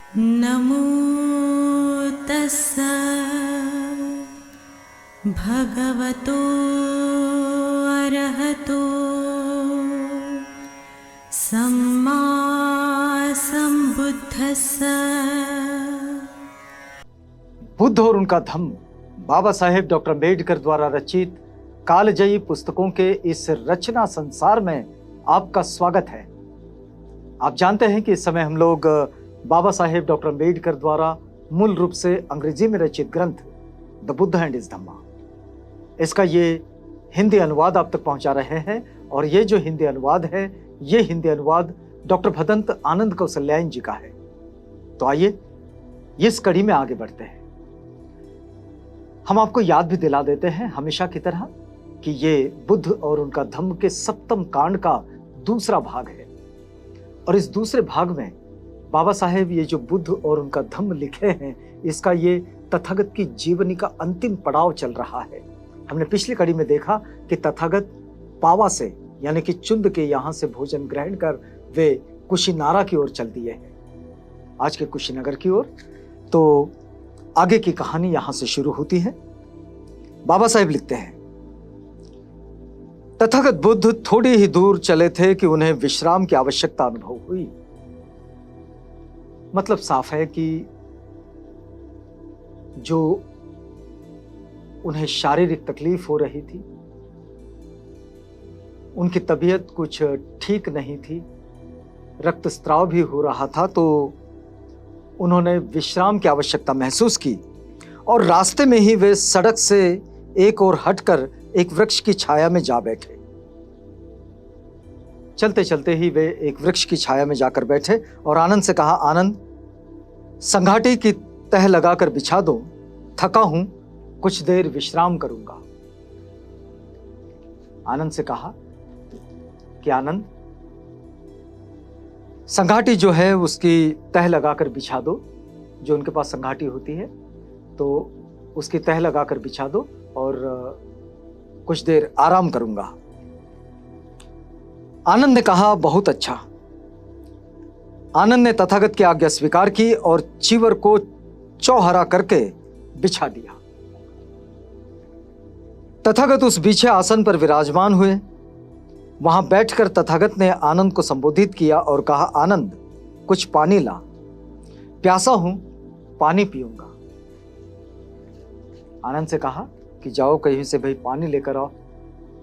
नमो तस्स भगवतो अरहतो सम्मा सम्बुद्धस्स। बुद्ध और उनका धम्म बाबा साहेब डॉक्टर अम्बेडकर द्वारा रचित कालजयी पुस्तकों के इस रचना संसार में आपका स्वागत है। आप जानते हैं कि इस समय हम लोग बाबा साहेब डॉक्टर अम्बेडकर द्वारा मूल रूप से अंग्रेजी में रचित ग्रंथ द बुद्ध एंड हिज धम्मा, इसका ये हिंदी अनुवाद आप तक पहुंचा रहे हैं। और ये जो हिंदी अनुवाद है, ये हिंदी अनुवाद डॉक्टर भदंत आनंद कौशल्यायन जी का है। तो आइए इस कड़ी में आगे बढ़ते हैं। हम आपको याद भी दिला देते हैं हमेशा की तरह कि ये बुद्ध और उनका धम्म के सप्तम कांड का दूसरा भाग है। और इस दूसरे भाग में बाबा साहेब ये जो बुद्ध और उनका धम्म लिखे हैं, इसका ये तथागत की जीवनी का अंतिम पड़ाव चल रहा है। हमने पिछली कड़ी में देखा कि तथागत पावा से यानी कि चुंद के यहाँ से भोजन ग्रहण कर वे कुशीनारा की ओर चल दिए हैं, आज के कुशीनगर की ओर। तो आगे की कहानी यहां से शुरू होती है। बाबा साहेब लिखते हैं, तथागत बुद्ध थोड़ी ही दूर चले थे कि उन्हें विश्राम की आवश्यकता अनुभव हुई। मतलब साफ है कि जो उन्हें शारीरिक तकलीफ हो रही थी, उनकी तबीयत कुछ ठीक नहीं थी, रक्तस्राव भी हो रहा था, तो उन्होंने विश्राम की आवश्यकता महसूस की और रास्ते में ही वे सड़क से एक ओर हटकर एक वृक्ष की छाया में जा बैठे। चलते चलते ही वे एक वृक्ष की छाया में जाकर बैठे और आनंद से कहा, आनंद, संघाटी की तह लगाकर बिछा दो, थका हूं, कुछ देर विश्राम करूंगा। आनंद से कहा कि आनंद, संघाटी जो है उसकी तह लगाकर बिछा दो। जो उनके पास संघाटी होती है तो उसकी तह लगाकर बिछा दो और कुछ देर आराम करूंगा। आनंद ने कहा, बहुत अच्छा। आनंद ने तथागत की आज्ञा स्वीकार की और चीवर को चौहरा करके बिछा दिया। तथागत उस बिछे आसन पर विराजमान हुए। वहां बैठकर तथागत ने आनंद को संबोधित किया और कहा, आनंद, कुछ पानी ला, प्यासा हूं, पानी पीऊंगा। आनंद से कहा कि जाओ कहीं से भाई पानी लेकर आओ,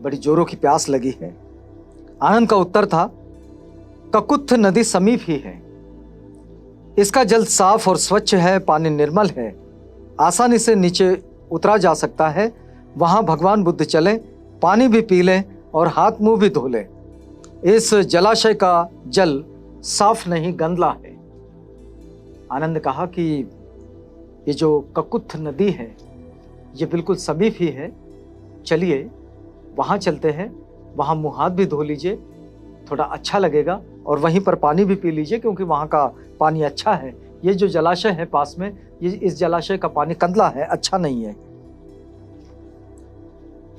बड़ी जोरों की प्यास लगी है। आनंद का उत्तर था, ककुत्थ नदी समीप ही है, इसका जल साफ और स्वच्छ है, पानी निर्मल है, आसानी से नीचे उतरा जा सकता है। वहां भगवान बुद्ध चले, पानी भी पी लें और हाथ मुंह भी धो लें। इस जलाशय का जल साफ नहीं, गंदला है। आनंद ने कहा कि ये जो ककुत्थ नदी है ये बिल्कुल समीप ही है, चलिए वहां चलते हैं, वहां मुंह हाथ भी धो लीजिए, थोड़ा अच्छा लगेगा, और वहीं पर पानी भी पी लीजिए क्योंकि वहां का पानी अच्छा है। ये जो जलाशय है पास में, ये इस जलाशय का पानी कंदला है, अच्छा नहीं है।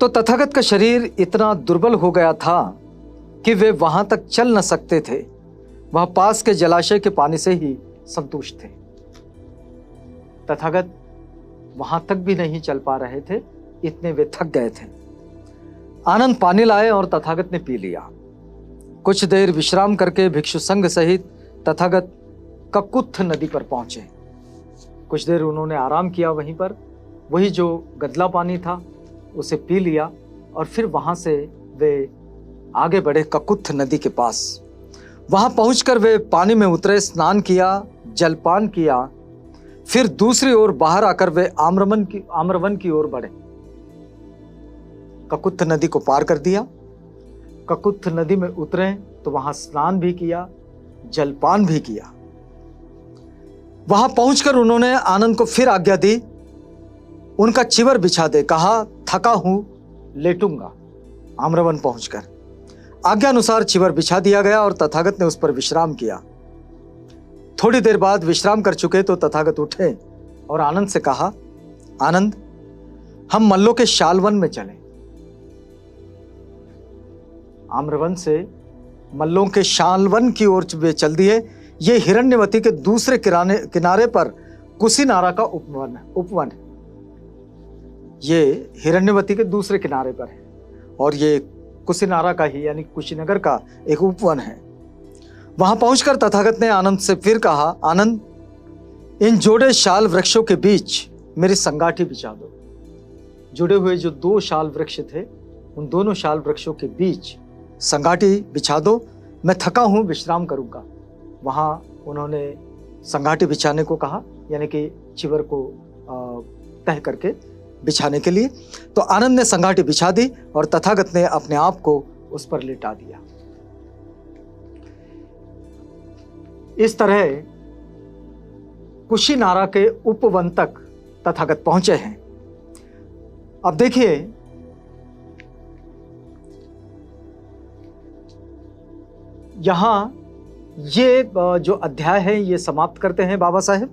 तो तथागत का शरीर इतना दुर्बल हो गया था कि वे वहां तक चल न सकते थे, वह पास के जलाशय के पानी से ही संतुष्ट थे। तथागत वहां तक भी नहीं चल पा रहे थे, इतने वे थक गए थे। आनंद पानी लाए और तथागत ने पी लिया। कुछ देर विश्राम करके भिक्षु संघ सहित तथागत ककुत्थ नदी पर पहुंचे। कुछ देर उन्होंने आराम किया वहीं पर, वही जो गदला पानी था उसे पी लिया और फिर वहां से वे आगे बढ़े ककुत्थ नदी के पास। वहां पहुंचकर वे पानी में उतरे, स्नान किया, जलपान किया, फिर दूसरी ओर बाहर आकर वे आम्रवन की ओर बढ़े। ककुत्थ नदी को पार कर दिया, ककुत्थ नदी में उतरे तो वहां स्नान भी किया, जलपान भी किया। वहां पहुंचकर उन्होंने आनंद को फिर आज्ञा दी, उनका चिवर बिछा दे। कहा, थका हूं, लेटूंगा। आम्रवन पहुंचकर आज्ञा अनुसार चिवर बिछा दिया गया और तथागत ने उस पर विश्राम किया। थोड़ी देर बाद विश्राम कर चुके तो तथागत उठे और आनंद से कहा, आनंद, हम मल्लों के शालवन में चलें। आम्रवन से मल्लों के शालवन की ओर वे चल दिए। ये हिरण्यवती के दूसरे किनारे पर कुशीनारा का उपवन है। ये हिरण्यवती के दूसरे किनारे पर है और ये कुशीनारा का ही यानी कुशीनगर का एक उपवन है। वहां पहुंचकर तथागत ने आनंद से फिर कहा, आनंद, इन जोड़े शाल वृक्षों के बीच मेरी संगाठी बिछा दो। जुड़े हुए जो 2 शाल वृक्ष थे, उन दोनों शाल वृक्षों के बीच संगाठी बिछा दो, मैं थका हूं, विश्राम करूंगा। वहां उन्होंने संगाठी बिछाने को कहा, यानी कि चिवर को तह करके बिछाने के लिए। तो आनंद ने संगाठी बिछा दी और तथागत ने अपने आप को उस पर लिटा दिया। इस तरह कुशीनारा के उपवन तक तथागत पहुंचे हैं। अब देखिए, यहां ये जो अध्याय है ये समाप्त करते हैं बाबा साहेब,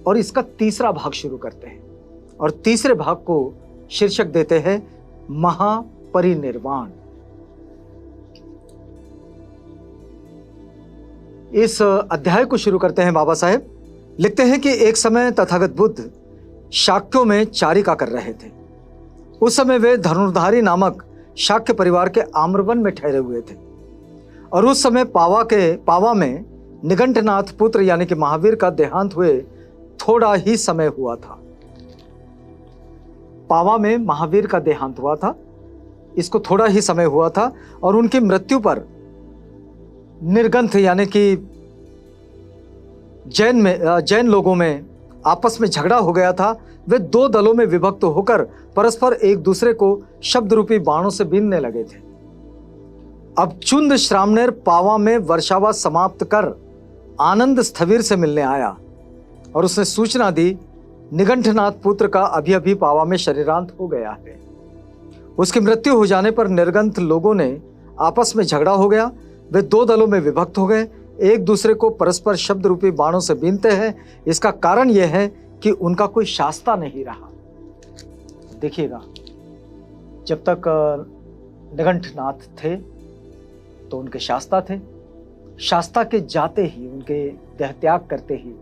और इसका तीसरा भाग शुरू करते हैं। और तीसरे भाग को शीर्षक देते हैं महापरिनिर्वाण। इस अध्याय को शुरू करते हैं बाबा साहेब। लिखते हैं कि एक समय तथागत बुद्ध शाक्यों में चारिका कर रहे थे। उस समय वे धनुर्धारी नामक शाक्य परिवार के आम्रवन में ठहरे हुए थे। और उस समय पावा में निगंठनाथ पुत्र यानी कि महावीर का देहांत हुए थोड़ा ही समय हुआ था। पावा में महावीर का देहांत हुआ था, इसको थोड़ा ही समय हुआ था। और उनकी मृत्यु पर निर्गंथ यानी कि जैन लोगों में आपस में झगड़ा हो गया था। वे 2 दलों में विभक्त होकर परस्पर एक दूसरे को शब्द रूपी बाणों से बीनने लगे थे। अब चुंद श्रामणेर पावा में वर्षावास समाप्त कर आनंद स्थविर से मिलने आया और उसने सूचना दी, निगंठनाथ पुत्र का अभी अभी पावा में शरीरांत हो गया है। उसकी मृत्यु हो जाने पर निर्गंथ लोगों ने आपस में झगड़ा हो गया। वे 2 दलों में विभक्त हो गए, एक दूसरे को परस्पर शब्द रूपी बाणों से बीनते हैं। इसका कारण यह है कि उनका कोई शास्ता नहीं रहा। देखिएगा, जब तक निगंठनाथ थे तो उनके शास्ता थे। शास्ता के जाते ही, उनके देह त्याग करते ही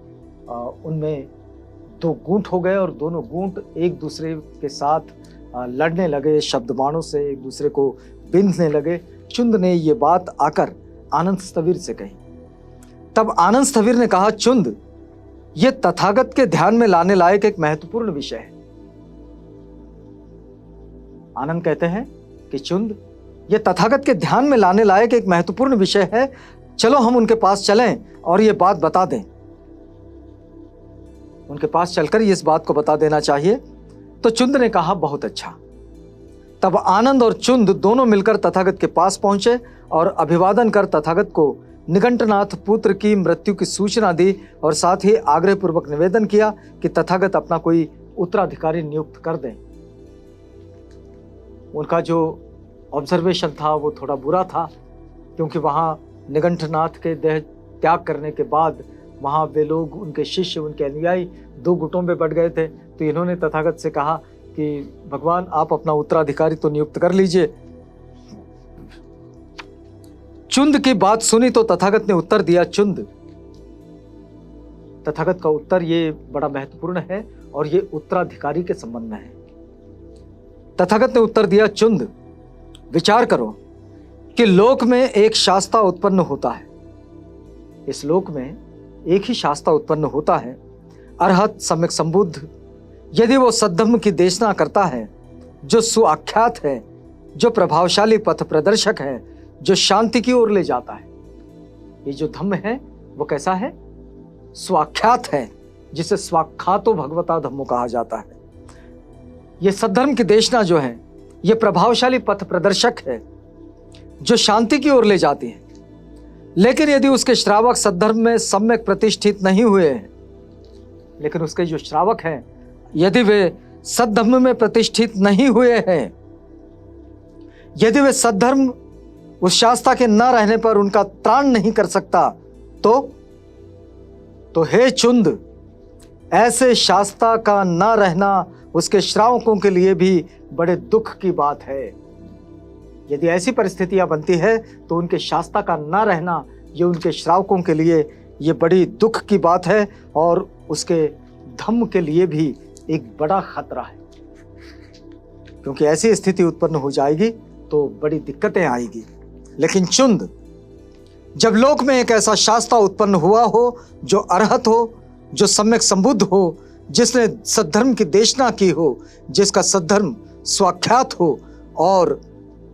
उनमें 2 गूंठ हो गए और दोनों गूंठ एक दूसरे के साथ लड़ने लगे, शब्द बाणों से एक दूसरे को बीनने लगे। चुंद ने ये बात आकर आनंद स्थविर से कही। तब आनंद स्थविर ने कहा, चुंद, ये तथागत के ध्यान में लाने लायक एक महत्वपूर्ण विषय है। आनंद कहते हैं कि चुंद, ये तथागत के ध्यान में लाने लायक एक महत्वपूर्ण विषय है, चलो हम उनके पास चलें और ये बात बता दें। उनके पास चलकर इस बात को बता देना चाहिए। तो चुंद ने कहा, बहुत अच्छा। तब आनंद और चुंद दोनों मिलकर तथागत के पास पहुंचे और अभिवादन कर तथागत को निगंठनाथ पुत्र की मृत्यु की सूचना दी और साथ ही आग्रहपूर्वक निवेदन किया कि तथागत अपना कोई उत्तराधिकारी नियुक्त कर दें। उनका जो ऑब्जर्वेशन था वो थोड़ा बुरा था, क्योंकि वहाँ निगंठनाथ के देह त्याग करने के बाद वहाँ वे लोग, उनके शिष्य, उनके अनुयायी 2 गुटों में बट गए थे। तो इन्होंने तथागत से कहा कि भगवान, आप अपना उत्तराधिकारी तो नियुक्त कर लीजिए। चुंद की बात सुनी तो तथागत ने उत्तर दिया, चुंद। तथागत का उत्तर ये बड़ा महत्वपूर्ण है और ये उत्तराधिकारी के संबंध में है। तथागत ने उत्तर दिया, चुंद, विचार करो कि लोक में एक शास्ता उत्पन्न होता है। इस लोक में एक ही शास्ता उत्पन्न होता है, अरहत, सम्यक संबुद्ध। यदि वो सद्धर्म की देशना करता है, जो सुआख्यात है, जो प्रभावशाली पथ प्रदर्शक है, जो शांति की ओर ले जाता है। ये जो धम्म है वो कैसा है? स्वाख्यात है, जिसे स्वाख्यातो भगवता धम्मो कहा जाता है। ये सद्धर्म की देशना जो है, ये प्रभावशाली पथ प्रदर्शक है, जो शांति की ओर ले जाती है। लेकिन यदि उसके श्रावक सद्धर्म में सम्यक प्रतिष्ठित नहीं हुए हैं, लेकिन उसके जो श्रावक हैं, यदि वे सद्धर्म में प्रतिष्ठित नहीं हुए हैं, यदि वे सद्धर्म उस शास्ता के न रहने पर उनका त्राण नहीं कर सकता, तो हे चुंद, ऐसे शास्ता का न रहना उसके श्रावकों के लिए भी बड़े दुख की बात है। यदि ऐसी परिस्थितियां बनती है तो उनके शास्ता का न रहना ये उनके श्रावकों के लिए ये बड़ी दुख की बात है और उसके धम्म के लिए भी एक बड़ा खतरा है, क्योंकि ऐसी स्थिति उत्पन्न हो जाएगी तो बड़ी दिक्कतें आएगी। लेकिन चुंद, जब लोक में एक ऐसा शास्ता उत्पन्न हुआ हो जो अरहत हो, जो सम्यक संबुद्ध हो, जिसने सद्धर्म की देशना की हो, जिसका सद्धर्म स्वाख्यात हो और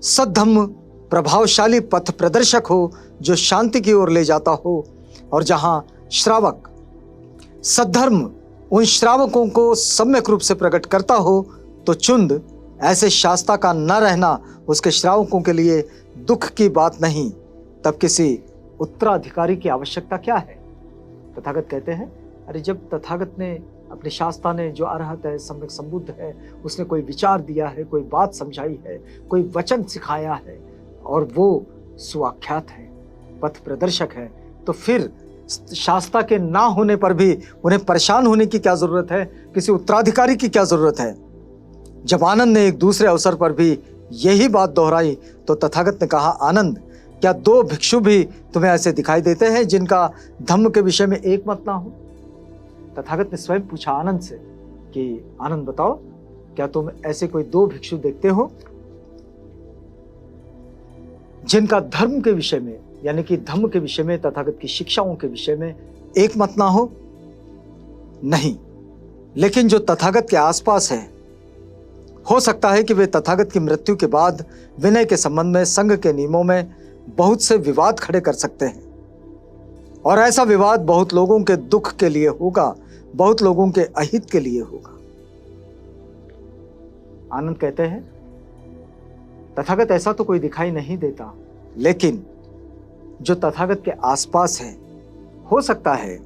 सद्धम्म प्रभावशाली पथ प्रदर्शक हो, जो शांति की ओर ले जाता हो, और जहां श्रावक सद्धर्म उन श्रावकों को सम्यक रूप से प्रकट करता हो, तो चुंद, ऐसे शास्ता का न रहना उसके श्रावकों के लिए दुख की बात नहीं। तब किसी उत्तराधिकारी की आवश्यकता क्या है? तथागत कहते हैं, अरे जब तथागत ने अपने शास्ता ने, जो अरहत है, सम्यक संबुद्ध है, उसने कोई विचार दिया है, कोई बात समझाई है, कोई वचन सिखाया है और वो सुआख्यात है, पथ प्रदर्शक है, तो फिर शास्ता के ना होने पर भी उन्हें परेशान होने की क्या जरूरत है? किसी उत्तराधिकारी की क्या जरूरत है? जब आनंद ने एक दूसरे अवसर पर भी यही बात दोहराई तो तथागत ने कहा, आनंद, क्या 2 भिक्षु भी तुम्हें ऐसे दिखाई देते हैं जिनका धम्म के विषय में एक मत ना हो? तथागत ने स्वयं पूछा आनंद से कि आनंद बताओ, क्या तुम ऐसे कोई 2 भिक्षु देखते हो जिनका धर्म के विषय में, यानी कि धम्म के विषय में, तथागत की शिक्षाओं के विषय में एक मत ना हो? नहीं। लेकिन जो तथागत के आसपास है, हो सकता है कि वे तथागत की मृत्यु के बाद विनय के संबंध में, संघ के नियमों में बहुत से विवाद खड़े कर सकते हैं, और ऐसा विवाद बहुत लोगों के दुख के लिए होगा, बहुत लोगों के अहित के लिए होगा। आनंद कहते हैं, तथागत ऐसा तो कोई दिखाई नहीं देता, लेकिन जो तथागत के आसपास है, हो सकता है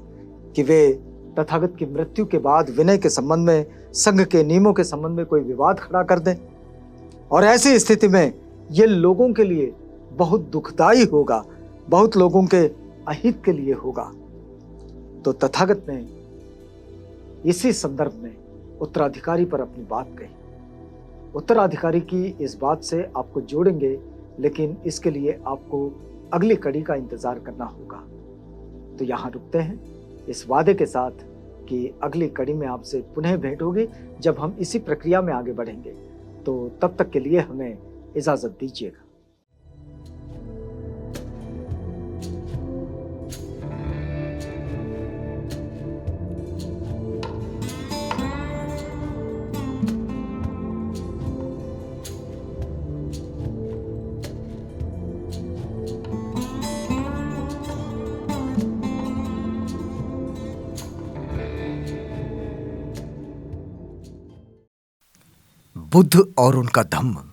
कि वे तथागत की मृत्यु के बाद विनय के संबंध में, संघ के नियमों के संबंध में कोई विवाद खड़ा कर दें, और ऐसी स्थिति में ये लोगों के लिए बहुत दुखदाई होगा, बहुत लोगों के अहित के लिए होगा। तो तथागत ने इसी संदर्भ में उत्तराधिकारी पर अपनी बात कही। उत्तराधिकारी की इस बात से आपको जोड़ेंगे, लेकिन इसके लिए आपको अगली कड़ी का इंतजार करना होगा। तो यहाँ रुकते हैं इस वादे के साथ कि अगली कड़ी में आपसे पुनः भेंट होगी जब हम इसी प्रक्रिया में आगे बढ़ेंगे। तो तब तक के लिए हमें इजाजत दीजिएगा। बुद्ध और उनका धम्म।